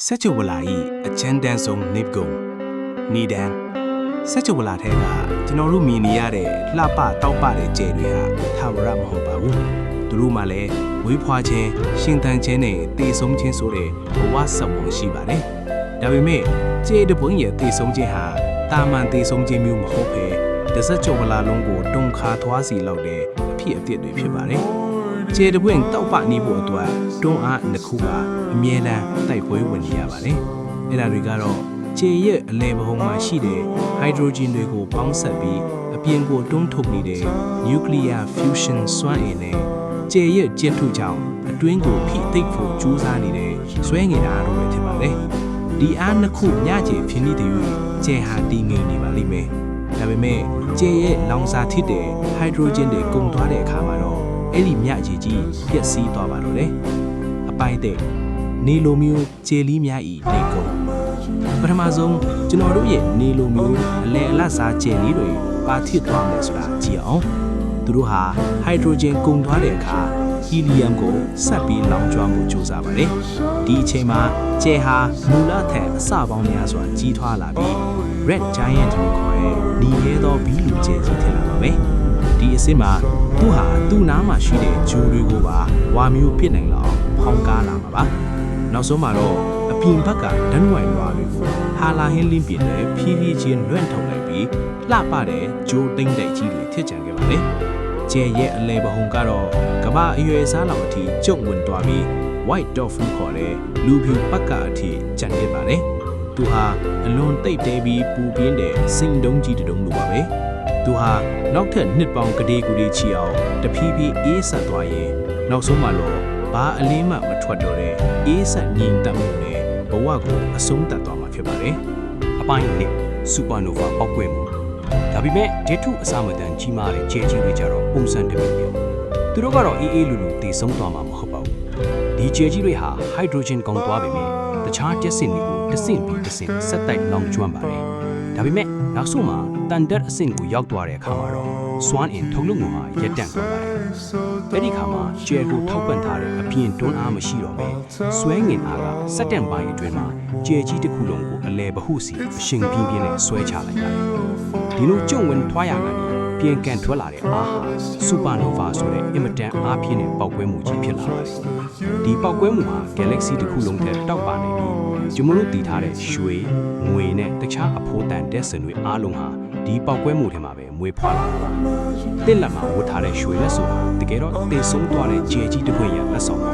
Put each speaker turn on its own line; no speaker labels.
ဆက်ချဝလာဤအချမ်းတန်းဆုံးနေကုံနေတန်းဆက်ချဝလာထဲကကျွန်တော်တို့မြင်နေရတဲ့လှပတောက်ပတဲ့ကြယ်တွေဟာထာဝရမဟုတ်ပါဘူးသူတို့မှလည်းဝေးဖွာခြင်းရှင်သန်ခြင်းနဲ့တည်ဆုံးခြင်းဆိုတဲ့ဘဝဆက်ပုံရှိပါတယ်ဒါပေမဲ့ကြယ်တပွင့်ရဲ့တည်ဆုံးခြင်းဟာတာမန်တည်ဆုံးခြင်းမျိုးမဟုတ်ဘဲတစ်ဆက်ချဝလာလုံးကိုတုံခါထွားစီလောက်တဲ့အဖြစ်အပျက်တွေဖြစ်ပါတယ်ကြယ်တပွင့်တောက်ပနေဖို့အတွက်တွန်းအားနှစ်ခုကအမြဲတမ်းတိုက်ပွဲဝင်နေရပါတယ်။အဲ့ဒါတွေကတော့ကြယ်ရဲ့အလဲပဟုံမှာရှိတဲ့ဟိုက်ဒရိုဂျင်တွေကိုပေါင်းစပ်ပြီးအပြင်ကိုတွန်းထုတ်နေတဲ့ nuclear fusion စွမ်းအင်နဲ့ကြယ်ရဲ့ကျဉ်ထုကြောင့်အတွင်းကိုဖိသိပ်ဖို့ကြိုးစားနေတဲ့ဆွဲငင်တာတို့ပဲဖြစ်ပါတယ်။ဒီအားနှစ်ခုညကြယ်ဖြစ်နေတဲ့ကြယ်ဟာတည်ငြိမ်နေပါလိမ့်မယ်။ဒါပေမဲ့ကြယ်ရဲ့လောင်စာထစ်တဲ့ဟိုက်ဒရိုဂျင်တွေကုန်သွားတဲ့အခါမှာတော့အဲ့ဒီမြကြည်ကြီးပျက်စီးသွားပါတော့တယ်။အပိုင်းတဲ့နေလိုမျိုးကြယ်လီများဤနေကုန်ပထမဆုံးကျွန်တော်တို့ရဲ့နေလိုမျိုးအလဲအလတ်စားကြယ်လီတွေပါဖြစ်သွားမယ်ဆိုတာကြည့်အောင်သူတို့ဟာဟိုက်ဒရိုဂျင်ကုန်သွားတဲ့အခါဟီလီယမ်ကိုဆက်ပြီးလောင်ကျွမ်းမှုကြိုးစားပါတယ်ဒီအချိန်မှာကြယ်ဟာမူလထက်အစပေါင်းများစွာကြီးထွားလာပြီး Red Giant လို့ခေါ်တဲ့နီရဲသောဘီလူကြယ်ကြီးထင်လာပါပဲဒီအစစ်မှာသူဟာသူ့နားမှာရှိတဲ့ဂျိုးတွေကိုပါဝါမျိုးဖြစ်နိုင်လောက်ဖောင်းကားလာမှာပါနောက်ဆုံးမှာတော့အပြင်ဘက်ကဓာတ်ငွေ့လွာတွေကိုဟာလာဟင်းလင်းပြင်းနဲ့ဖြည်းဖြည်းချင်းလွှင့်ထုတ်လိုက်ပြီးလှပတဲ့ဂျိုးတိမ့်တိုက်ကြီးတွေထစ်ကြံခဲ့ပါလေကျဲရဲ့အလဲပဟုံကတော့ကမ္ဘာအရွယ်စားလောက်အထိကျုံဝင်သွားပြီး White Dwarf ခေါ်တဲ့လူဖြူပက်ကအထိကျန်ရစ်ပါလေသူဟာအလွန်တိတ်တဲပြီးပူပြင်းတဲ့စိန်တုံးကြီးတုံးလိုပါပဲသူဟာနောက်ထပ်နှစ်ပေါင်းကလေးကူလေးချီအောင်တဖြည်းဖြည်းအေးဆက်သွားရင်နောက်ဆုံးမှတော့ဘာအလင်းမှမထွက်တော့တဲ့အေးဆက်ငြိမ်သက်မှုနဲ့ဘဝကိုအဆုံးသတ်သွားမှာဖြစ်ပါတယ်။အပိုင်းနဲ့စူပါနိုဗာပောက်ကွဲမှုဒါပေမဲ့ဒေထုအစမတန်ကြီးမားတဲ့ကြဲကြီးတွေကြတော့ပုံစံတစ်မျိုးမျိုးသူတို့ကတော့အေးအေးလူလူတည်ဆုံးသွားမှာမဟုတ်ပါဘူး။ဒီကြဲကြီးတွေဟာဟိုက်ဒရိုဂျင်ကောင်းသွားပေမဲ့တခြားတက်စင်တွေကိုတဆင့်ပြီးတဆင့်ဆက်တိုက်လောင်ကျွမ်းပါတယ်။ဒါပေမဲ့နောက်ဆုံးမှာတန်တက်အဆင့်ကိုရောက်သွားတဲ့အခါမှာတော့စွမ်းအင်ထုတ်လုပ်မှုဟာရပ်တန့်သွားပါတယ်။အဲဒီခါမှာကျဲကိုထောက်ပံ့ထားတဲ့အပြင်တွန်းအားမရှိတော့ပဲဆွဲငင်အားကစက်တန်ပိုင်းအတွင်းမှာကျဲကြီးတစ်ခုလုံးကိုအလဲပဟုစီအရှင်ပြင်းပြင်းနဲ့ဆွဲချလိုက်ပါတယ်။ဒီလိုကျုံဝင်ထွားရကနေပြန်ကန်ထွက်လာတဲ့အားဟာစူပါနိုဗာဆိုတဲ့အင်မတန်အားပြင်းတဲ့ပေါက်ကွဲမှုကြီးဖြစ်လာပါတယ်။ဒီပေါက်ကွဲမှုဟာ Galaxy တစ်ခုလုံးထဲတောက်ပါနေပြီးကျွန်တော်တို့တည်ထားတဲ့ရွှေငွေနဲ့တခြားအဖိုးတန်တက်စင်တွေအားလုံးဟာဒီပေါက်ကွဲမှုထဲမှာပဲမွေးဖွားလာတာပါ။တစ်လက်မှာဝတ်ထားတဲ့ရွှေလက်ဆိုတာတကယ်တော့တေဆုံးသွားတဲ့ကြဲကြီးတစ်ခွင့်ရလက်ဆောင်ပါ